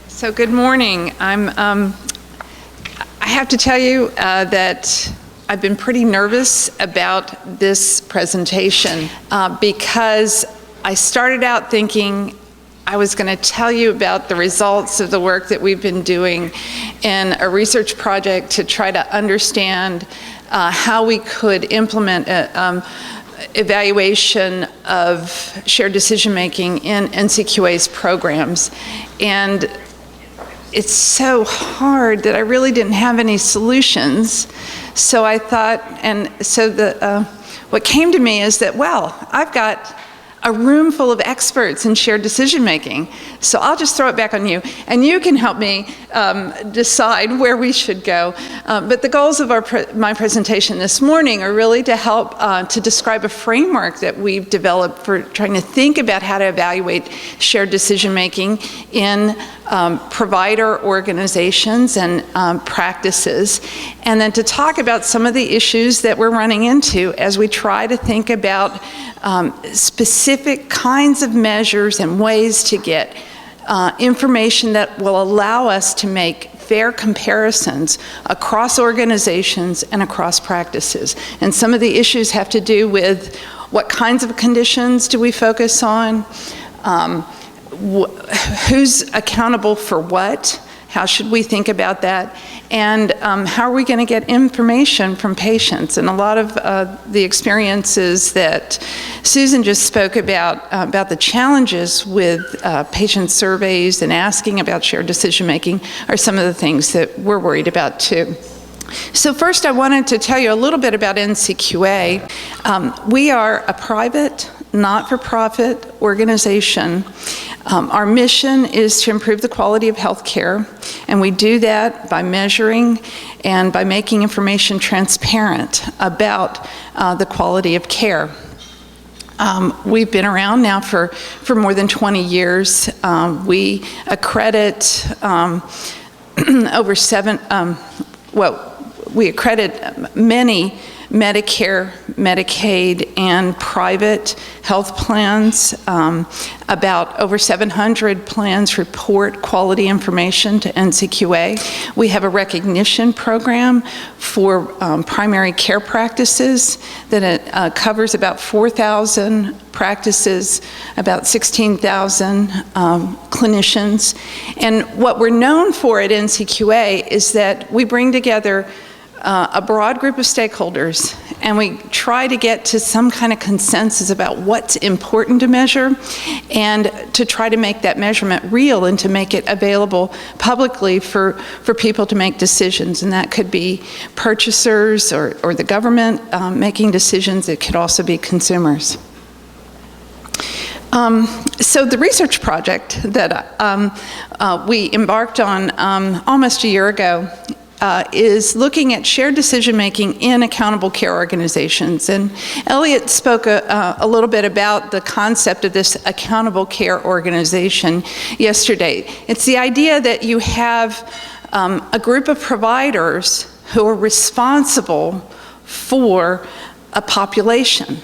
So good morning. I have to tell you that I've been pretty nervous about this presentation because I started out thinking I was going to tell you about the results of the work that we've been doing in a research project to try to understand how we could implement evaluation of shared decision-making in NCQA's programs. And it's so hard that I really didn't have any solutions. So I thought, and so what came to me is that, well, I've got a room full of experts in shared decision-making, so I'll just throw it back on you, and you can help me decide where we should go. But the goals of my presentation this morning are really to help to describe a framework that we've developed for trying to think about how to evaluate shared decision-making in provider organizations and practices, and then to talk about some of the issues that we're running into as we try to think about specific kinds of measures and ways to get information that will allow us to make fair comparisons across organizations and across practices. And some of the issues have to do with what kinds of conditions do we focus on, who's accountable for what, how should we think about that, and how are we going to get information from patients. And a lot of the experiences that Susan just spoke about the challenges with patient surveys and asking about shared decision-making are some of the things that we're worried about too. So first I wanted to tell you a little bit about NCQA. We are a private, not-for-profit organization. Our mission is to improve the quality of health care, and we do that by measuring and by making information transparent about the quality of care. We've been around now for more than 20 years. We accredit we accredit many Medicare, Medicaid, and private health plans. About over 700 plans report quality information to NCQA. We have a recognition program for primary care practices that covers about 4,000 practices, about 16,000 clinicians. And what we're known for at NCQA is that we bring together a broad group of stakeholders, and we try to get to some kind of consensus about what's important to measure and to try to make that measurement real and to make it available publicly for people to make decisions. And that could be purchasers or the government making decisions. It could also be consumers. So the research project that we embarked on almost a year ago is looking at shared decision-making in accountable care organizations. And Elliot spoke a little bit about the concept of this accountable care organization yesterday. It's the idea that you have a group of providers who are responsible for a population.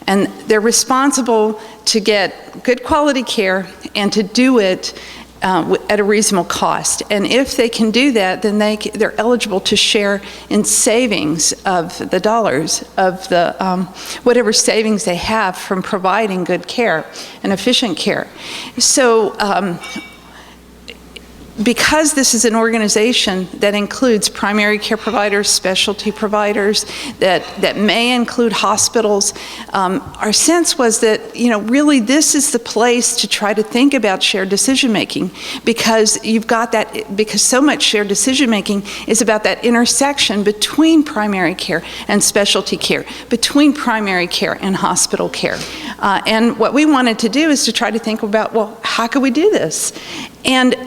And they're responsible to get good quality care and to do it at a reasonable cost. And if they can do that, then they're eligible to share in savings of the dollars, of the whatever savings they have from providing good care and efficient care. So because this is an organization that includes primary care providers, specialty providers, that may include hospitals, our sense was that, really this is the place to try to think about shared decision-making, because you've got that, because so much shared decision-making is about that intersection between primary care and specialty care, between primary care and hospital care. And what we wanted to do is to try to think about, well, how could we do this? And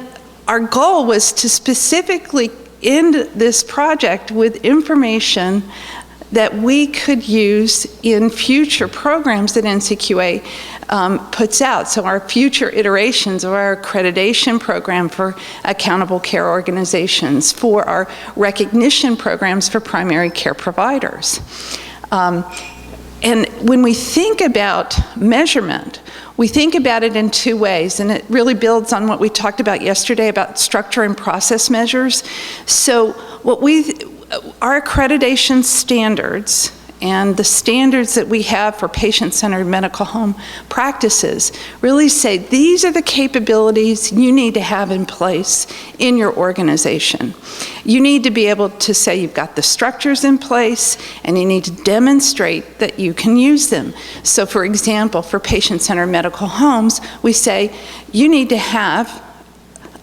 our goal was to specifically end this project with information that we could use in future programs that NCQA puts out. So our future iterations of our accreditation program for accountable care organizations, for our recognition programs for primary care providers. And when we think about measurement, we think about it in two ways, and it really builds on what we talked about yesterday about structure and process measures. So our accreditation standards and the standards that we have for patient-centered medical home practices really say these are the capabilities you need to have in place in your organization. You need to be able to say you've got the structures in place, and you need to demonstrate that you can use them. So for example, for patient-centered medical homes, we say you need to have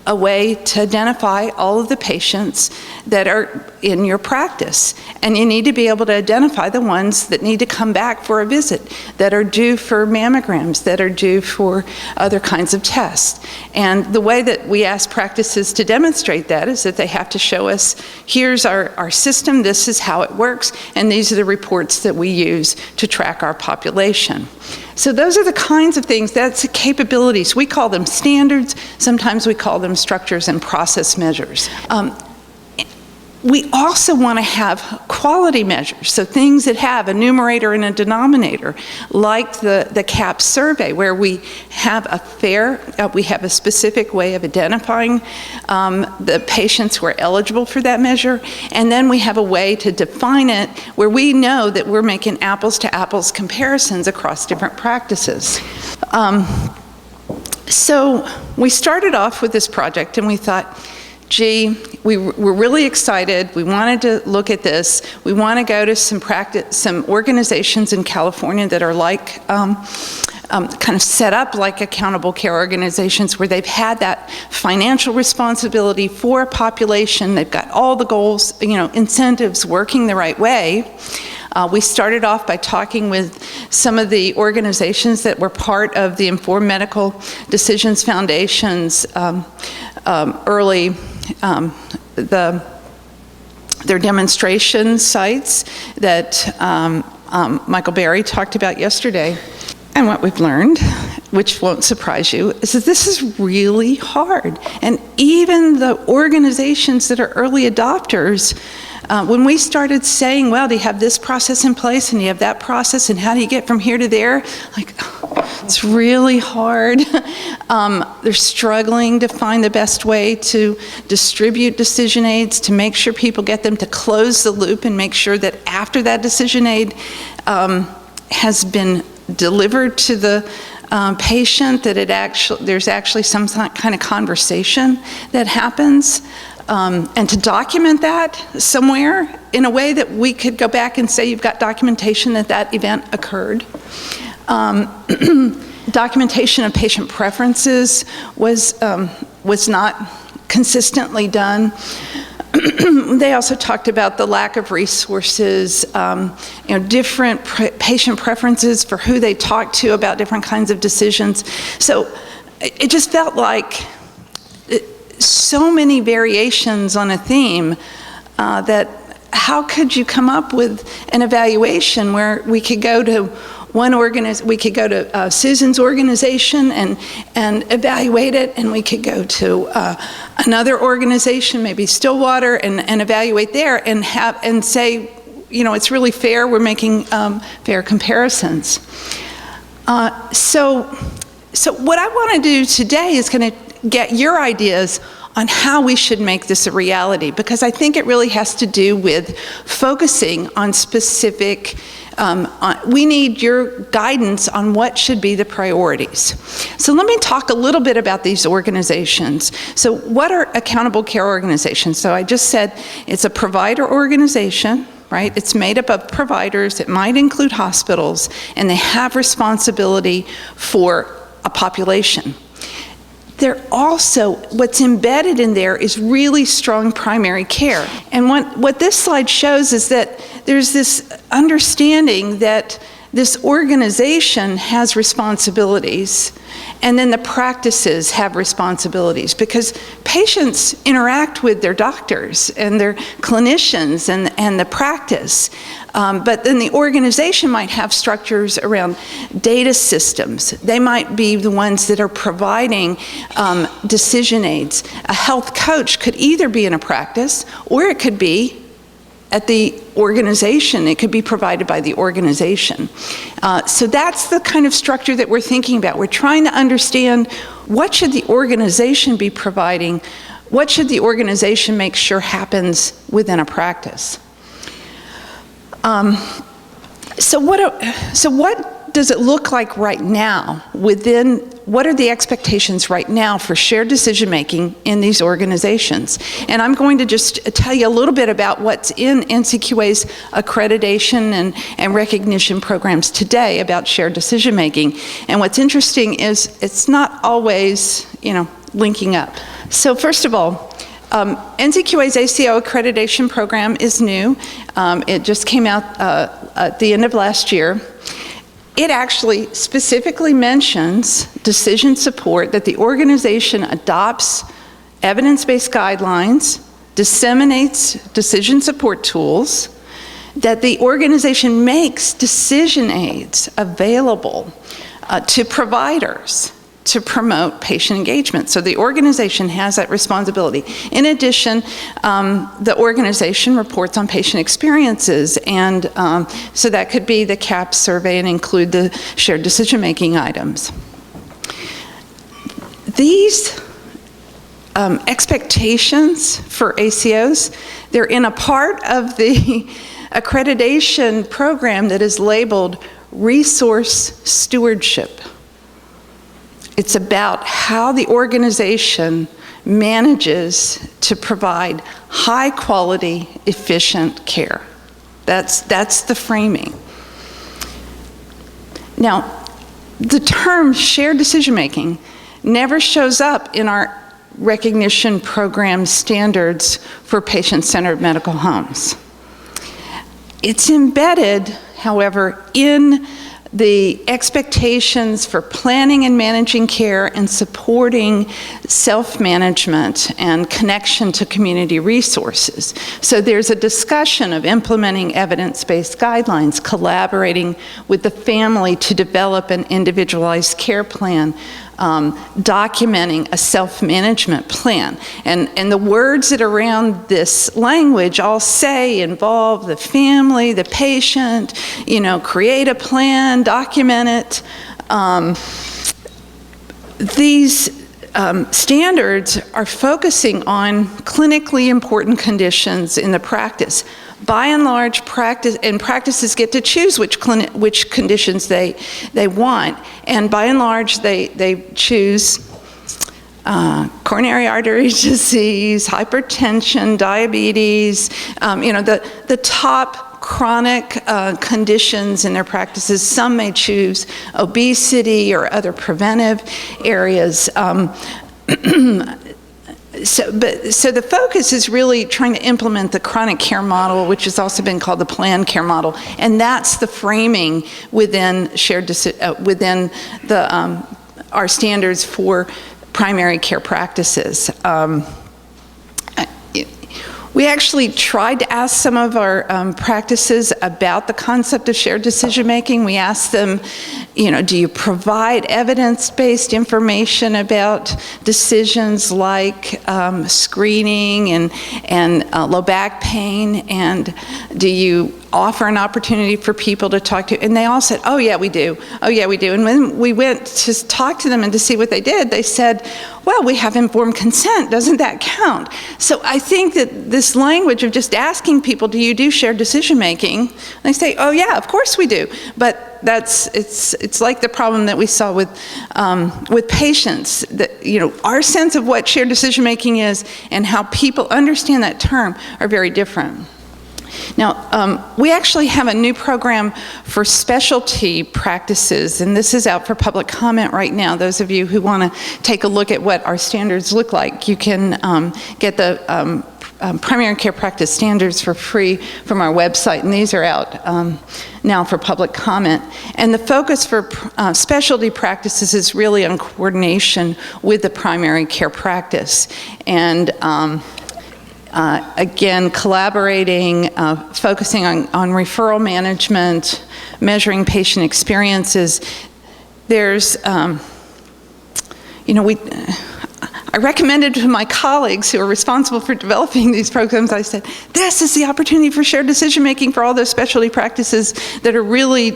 a way to identify all of the patients that are in your practice. And you need to be able to identify the ones that need to come back for a visit, that are due for mammograms, that are due for other kinds of tests. And the way that we ask practices to demonstrate that is that they have to show us, here's our system, this is how it works, and these are the reports that we use to track our population. So those are the kinds of things, that's the capabilities. We call them standards, sometimes we call them structures and process measures. We also want to have quality measures, so things that have a numerator and a denominator, like the CAHPS survey, where we have a specific way of identifying the patients who are eligible for that measure, and then we have a way to define it where we know that we're making apples-to-apples comparisons across different practices. So we started off with this project, and we thought, gee, we were really excited. We wanted to look at this. We want to go to some organizations in California that are like, kind of set up like accountable care organizations, where they've had that financial responsibility for a population. They've got all the goals, incentives working the right way. We started off by talking with some of the organizations that were part of the Informed Medical Decisions Foundation's early their demonstration sites that Michael Berry talked about yesterday. And what we've learned, which won't surprise you, is that this is really hard. And even the organizations that are early adopters, when we started saying, well, do you have this process in place and you have that process, and how do you get from here to there? Like, it's really hard. They're struggling to find the best way to distribute decision aids, to make sure people get them, to close the loop and make sure that after that decision aid has been delivered to the patient, that there's actually some kind of conversation that happens. And to document that somewhere in a way that we could go back and say you've got documentation that that event occurred. Documentation of patient preferences was not consistently done. They also talked about the lack of resources, different patient preferences for who they talked to about different kinds of decisions. So it just felt like so many variations on a theme that how could you come up with an evaluation where we could go to Susan's organization and evaluate it, and we could go to another organization, maybe Stillwater, and evaluate there and say, it's really fair, we're making fair comparisons. So what I want to do today is going to get your ideas on how we should make this a reality, because I think it really has to do with focusing on specific, we need your guidance on what should be the priorities. So let me talk a little bit about these organizations. So what are accountable care organizations? So I just said it's a provider organization, right? It's made up of providers. It might include hospitals, and they have responsibility for a population. They're also, what's embedded in there is really strong primary care. And what this slide shows is that there's this understanding that this organization has responsibilities, and then the practices have responsibilities, because patients interact with their doctors and their clinicians and the practice. But then the organization might have structures around data systems. They might be the ones that are providing decision aids. A health coach could either be in a practice, or it could be at the organization. It could be provided by the organization. So that's the kind of structure that we're thinking about. We're trying to understand, what should the organization be providing? What should the organization make sure happens within a practice? So what does it look like right now what are the expectations right now for shared decision-making in these organizations? And I'm going to just tell you a little bit about what's in NCQA's accreditation and recognition programs today about shared decision-making. And what's interesting is it's not always, linking up. So first of all, NCQA's ACO Accreditation program is new. It just came out at the end of last year. It actually specifically mentions decision support, that the organization adopts evidence-based guidelines, disseminates decision support tools, that the organization makes decision aids available to providers to promote patient engagement. So the organization has that responsibility. In addition, the organization reports on patient experiences, and so that could be the CAHPS survey and include the shared decision-making items. These expectations for ACOs, they're in a part of the accreditation program that is labeled resource stewardship. It's about how the organization manages to provide high quality, efficient care. That's the framing. Now, the term shared decision-making never shows up in our recognition program standards for patient-centered medical homes. It's embedded, however, in the expectations for planning and managing care and supporting self-management and connection to community resources. So there's a discussion of implementing evidence-based guidelines, collaborating with the family to develop an individualized care plan, documenting a self-management plan. And the words that are around this language all say involve the family, the patient, create a plan, document it. These standards are focusing on clinically important conditions in the practice. By and large, practices get to choose which conditions they want, and by and large, they choose coronary artery disease, hypertension, diabetes, the top chronic conditions in their practices. Some may choose obesity or other preventive areas. So the focus is really trying to implement the chronic care model, which has also been called the planned care model, and that's the framing within our standards for primary care practices. We actually tried to ask some of our practices about the concept of shared decision-making. We asked them, do you provide evidence-based information about decisions like screening and low back pain, and do you offer an opportunity for people to talk to? And they all said, oh yeah, we do. Oh yeah, we do. And when we went to talk to them and to see what they did, they said, well, we have informed consent. Doesn't that count? So I think that this language of just asking people, do you do shared decision-making? They say, oh yeah, of course we do. But it's like the problem that we saw with patients. That, our sense of what shared decision-making is and how people understand that term are very different. Now, we actually have a new program for specialty practices, and this is out for public comment right now. Those of you who want to take a look at what our standards look like, you can get the primary care practice standards for free from our website, and these are out now for public comment. And the focus for specialty practices is really on coordination with the primary care practice. And again, collaborating, focusing on referral management, measuring patient experiences. There's, I recommended to my colleagues who are responsible for developing these programs, I said, this is the opportunity for shared decision-making for all those specialty practices that are really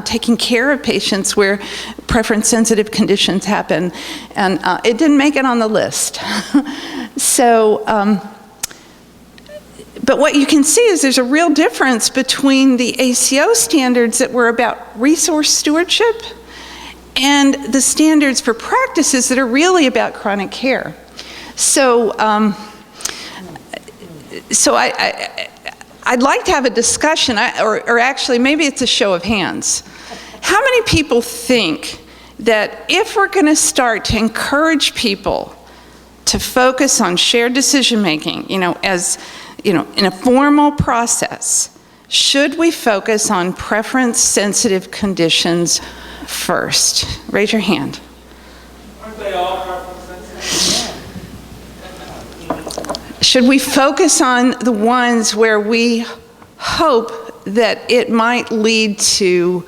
taking care of patients where preference-sensitive conditions happen. And it didn't make it on the list. So, but what you can see is there's a real difference between the ACO standards that were about resource stewardship and the standards for practices that are really about chronic care. So, I'd like to have a discussion, or actually maybe it's a show of hands. How many people think that if we're going to start to encourage people to focus on shared decision-making, as, in a formal process, should we focus on preference-sensitive conditions first? Raise your hand. Aren't they all preference-sensitive? Should we focus on the ones where we hope that it might lead to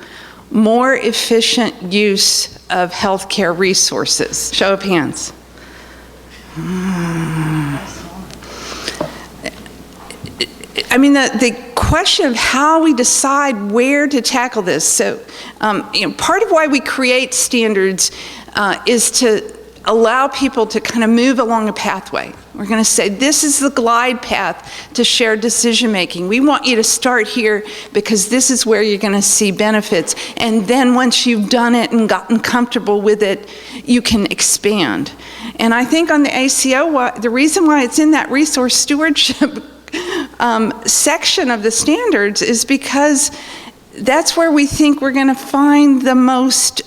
more efficient use of healthcare resources? Show of hands. I mean, the question of how we decide where to tackle this. So, part of why we create standards is to allow people to kind of move along a pathway. We're going to say, this is the glide path to shared decision-making. We want you to start here because this is where you're going to see benefits. And then once you've done it and gotten comfortable with it, you can expand. And I think on the ACO, the reason why it's in that resource stewardship section of the standards is because that's where we think we're going to find the most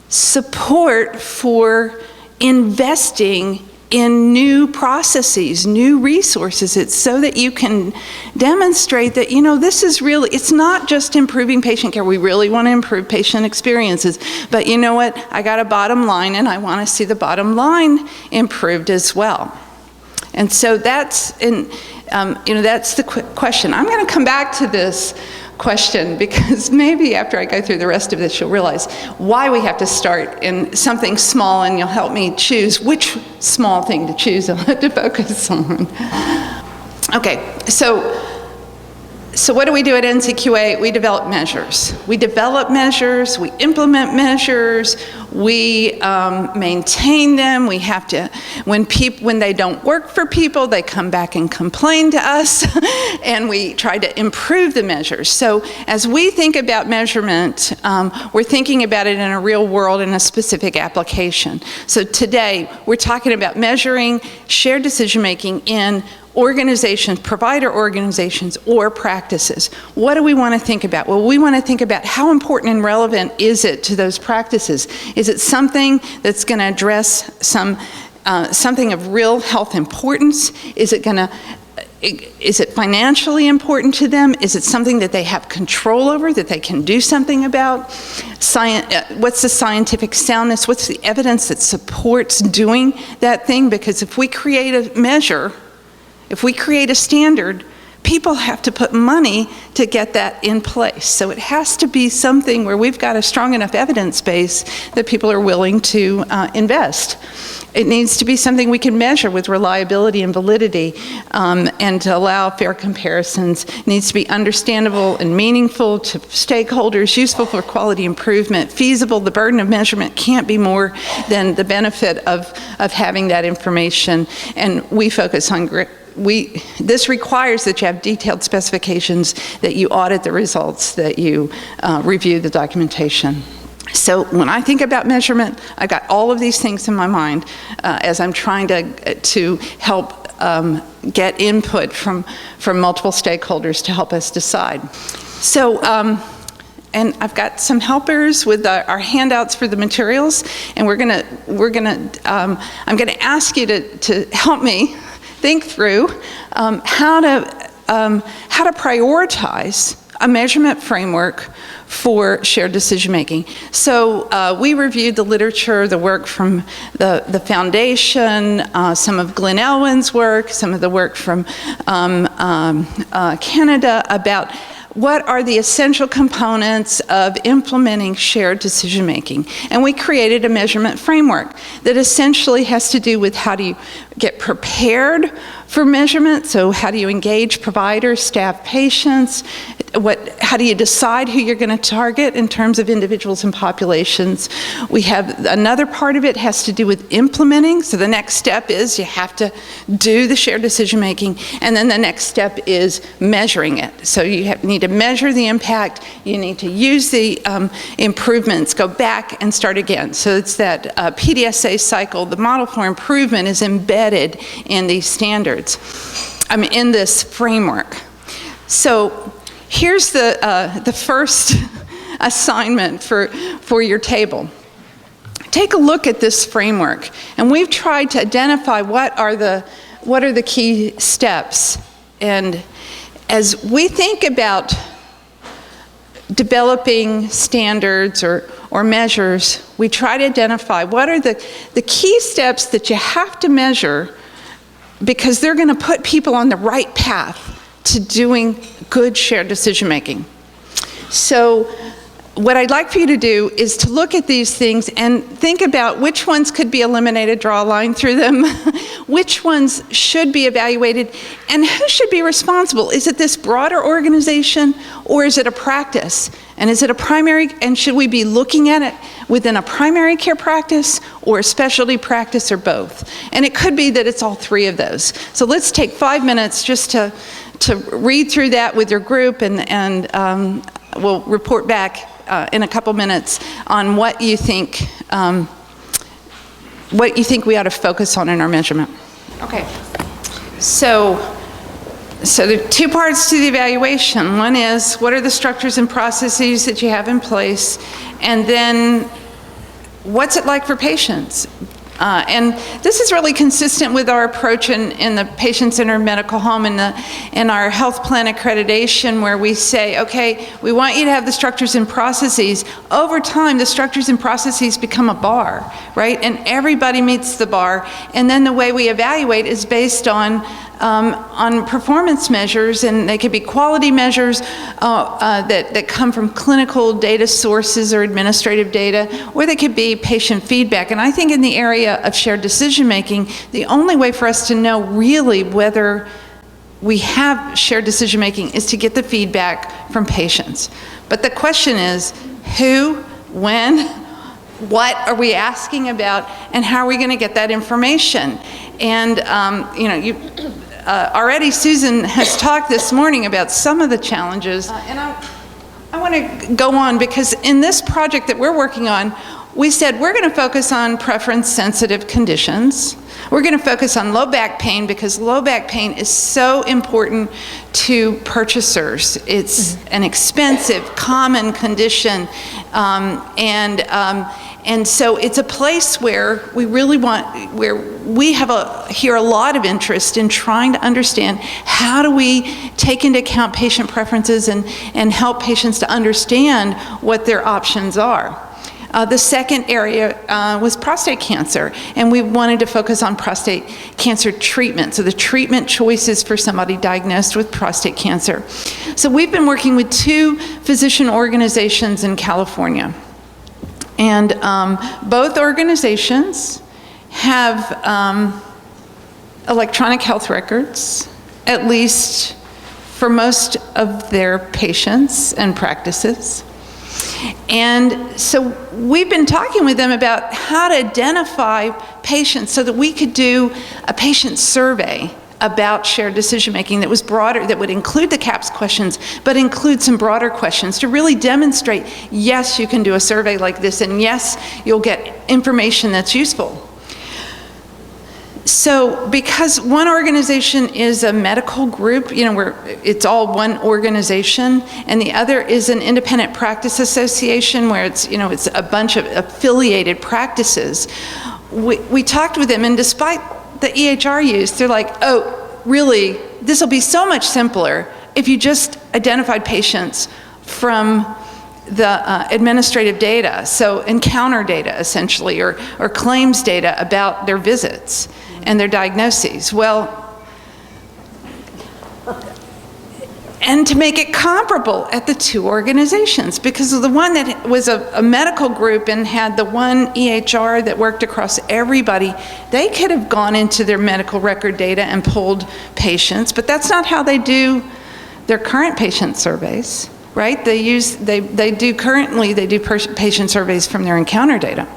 support for investing in new processes, new resources. It's so that you can demonstrate that, this is really, it's not just improving patient care. We really want to improve patient experiences. But you know what? I got a bottom line, and I want to see the bottom line improved as well. And so that's, that's the question. I'm going to come back to this question because maybe after I go through the rest of this, you'll realize why we have to start in something small, and you'll help me choose which small thing to choose to focus on. Okay, so what do we do at NCQA? We develop measures. We develop measures, we implement measures, we maintain them. We have to, when they don't work for people, they come back and complain to us, and we try to improve the measures. So as we think about measurement, we're thinking about it in a real world, in a specific application. So today, we're talking about measuring shared decision-making in organizations, provider organizations, or practices. What do we want to think about? Well, we want to think about how important and relevant is it to those practices? Is it something that's going to address something of real health importance? Is it financially important to them? Is it something that they have control over, that they can do something about? What's the scientific soundness? What's the evidence that supports doing that thing? Because if we create a measure, if we create a standard, people have to put money to get that in place. So it has to be something where we've got a strong enough evidence base that people are willing to invest. It needs to be something we can measure with reliability and validity, and to allow fair comparisons. It needs to be understandable and meaningful to stakeholders, useful for quality improvement, feasible. The burden of measurement can't be more than the benefit of having that information. And we focus on this requires that you have detailed specifications, that you audit the results, that you review the documentation. So when I think about measurement, I got all of these things in my mind as I'm trying to help get input from multiple stakeholders to help us decide. So, and I've got some helpers with our handouts for the materials, and I'm gonna ask you to help me think through how to prioritize a measurement framework for shared decision-making. So we reviewed the literature, the work from the foundation, some of Glenn Elwyn's work, some of the work from Canada about what are the essential components of implementing shared decision-making? And we created a measurement framework that essentially has to do with how do you get prepared for measurement, so how do you engage providers, staff, patients, how do you decide who you're going to target in terms of individuals and populations. We have another part of it has to do with implementing, so the next step is you have to do the shared decision-making, and then the next step is measuring it. So you need to measure the impact, you need to use the improvements, go back and start again. So it's that PDSA cycle. The model for improvement is embedded in these standards, in this framework. So here's the first assignment for your table. Take a look at this framework, and we've tried to identify what are the key steps. And as we think about developing standards or measures, we try to identify what are the key steps that you have to measure, because they're going to put people on the right path to doing good shared decision making. So what I'd like for you to do is to look at these things and think about which ones could be eliminated, draw a line through them, which ones should be evaluated, and who should be responsible. Is it this broader organization, or is it a practice? And is it a primary, and should we be looking at it within a primary care practice or a specialty practice, or both? And it could be that it's all three of those. So let's take 5 minutes just to read through that with your group, and we'll report back in a couple minutes on what you think we ought to focus on in our measurement. Okay, so there are two parts to the evaluation. One is, what are the structures and processes that you have in place? And then, what's it like for patients? And this is really consistent with our approach in the patient-centered medical home and in our health plan accreditation, where we say, okay, we want you to have the structures and processes. Over time, the structures and processes become a bar, right? And everybody meets the bar. And then the way we evaluate is based on performance measures, and they could be quality measures that come from clinical data sources or administrative data, or they could be patient feedback. And I think in the area of shared decision-making, the only way for us to know really whether we have shared decision-making is to get the feedback from patients. But the question is, who, when, what are we asking about, and how are we going to get that information? And already Susan has talked this morning about some of the challenges, and I want to go on, because in this project that we're working on, we said we're going to focus on preference-sensitive conditions. We're going to focus on low back pain, because low back pain is so important to purchasers. It's an expensive, common condition, and so it's a place where we really where we have hear a lot of interest in trying to understand how do we take into account patient preferences and help patients to understand what their options are. The second area was prostate cancer, and we wanted to focus on prostate cancer treatment, so the treatment choices for somebody diagnosed with prostate cancer. So we've been working with 2 physician organizations in California, and both organizations have electronic health records, at least for most of their patients and practices. And so we've been talking with them about how to identify patients so that we could do a patient survey about shared decision making that was broader, that would include the CAHPS questions, but include some broader questions to really demonstrate, yes, you can do a survey like this, and yes, you'll get information that's useful. So because one organization is a medical group, where it's all one organization, and the other is an independent practice association where it's, it's a bunch of affiliated practices, we talked with them, and despite the EHR use, they're like, oh, really, this will be so much simpler if you just identified patients from the administrative data, so encounter data essentially, or claims data about their visits and their diagnoses. Well, and to make it comparable at the two organizations, because the one that was a medical group and had the one EHR that worked across everybody, they could have gone into their medical record data and pulled patients, but that's not how they do their current patient surveys, right? They do patient surveys from their encounter data.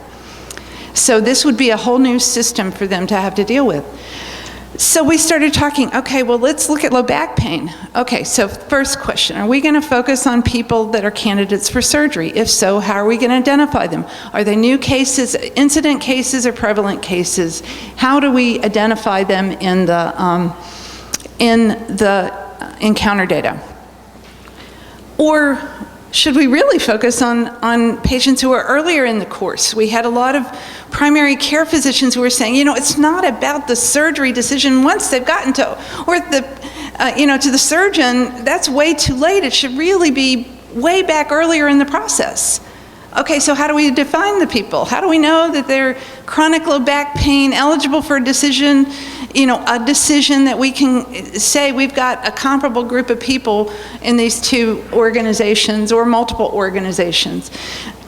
So this would be a whole new system for them to have to deal with. So we started talking, okay, well, let's look at low back pain. Okay, so first question, are we gonna focus on people that are candidates for surgery? If so, how are we gonna identify them? Are they new cases, incident cases, or prevalent cases? How do we identify them in the encounter data? Or should we really focus on patients who are earlier in the course? We had a lot of primary care physicians who were saying, you know, it's not about the surgery decision once they've gotten to, or to the surgeon, that's way too late. It should really be way back earlier in the process. Okay, so how do we define the people? How do we know that they're chronic low back pain, eligible for a decision, a decision that we can say we've got a comparable group of people in these two organizations or multiple organizations?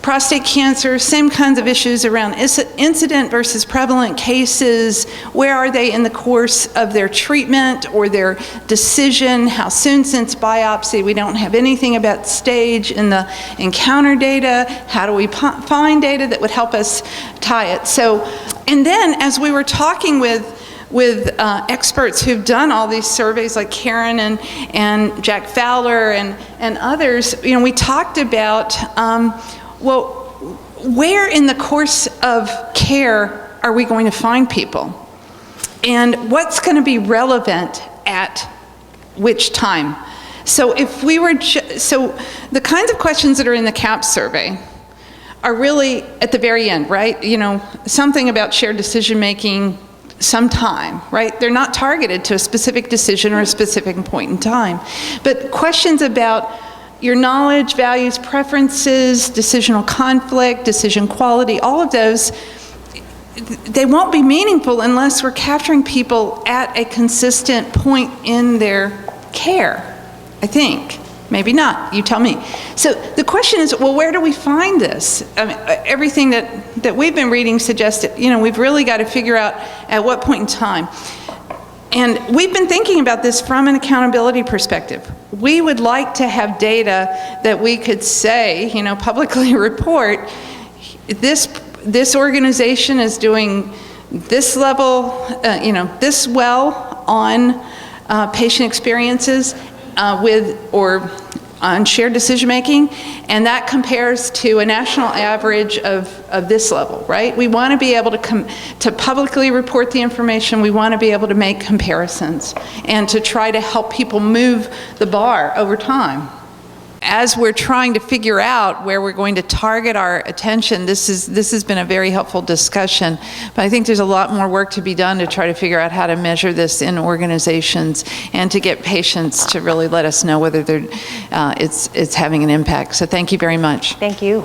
Prostate cancer, same kinds of issues around incident versus prevalent cases. Where are they in the course of their treatment or their decision? How soon since biopsy? We don't have anything about stage in the encounter data. How do we find data that would help us tie it? So, and then as we were talking with experts who've done all these surveys like Karen and Jack Fowler and others, we talked about, well, where in the course of care are we going to find people? And what's going to be relevant at which time? So if we were, so the kinds of questions that are in the CAHPS survey are really at the very end, right? Something about shared decision-making sometime, right? They're not targeted to a specific decision or a specific point in time. But questions about your knowledge, values, preferences, decisional conflict, decision quality, all of those, they won't be meaningful unless we're capturing people at a consistent point in their care, I think. Maybe not, you tell me. So the question is, well, where do we find this? I mean, everything that we've been reading suggests that, we've really got to figure out at what point in time. And we've been thinking about this from an accountability perspective. We would like to have data that we could say, publicly report, this organization is doing this level, this well on patient experiences on shared decision making, and that compares to a national average of this level, right? We want to be able to publicly report the information. We want to be able to make comparisons and to try to help people move the bar over time. As we're trying to figure out where we're going to target our attention, this has been a very helpful discussion, but I think there's a lot more work to be done to try to figure out how to measure this in organizations and to get patients to really let us know whether it's having an impact. So thank you very much. Thank you.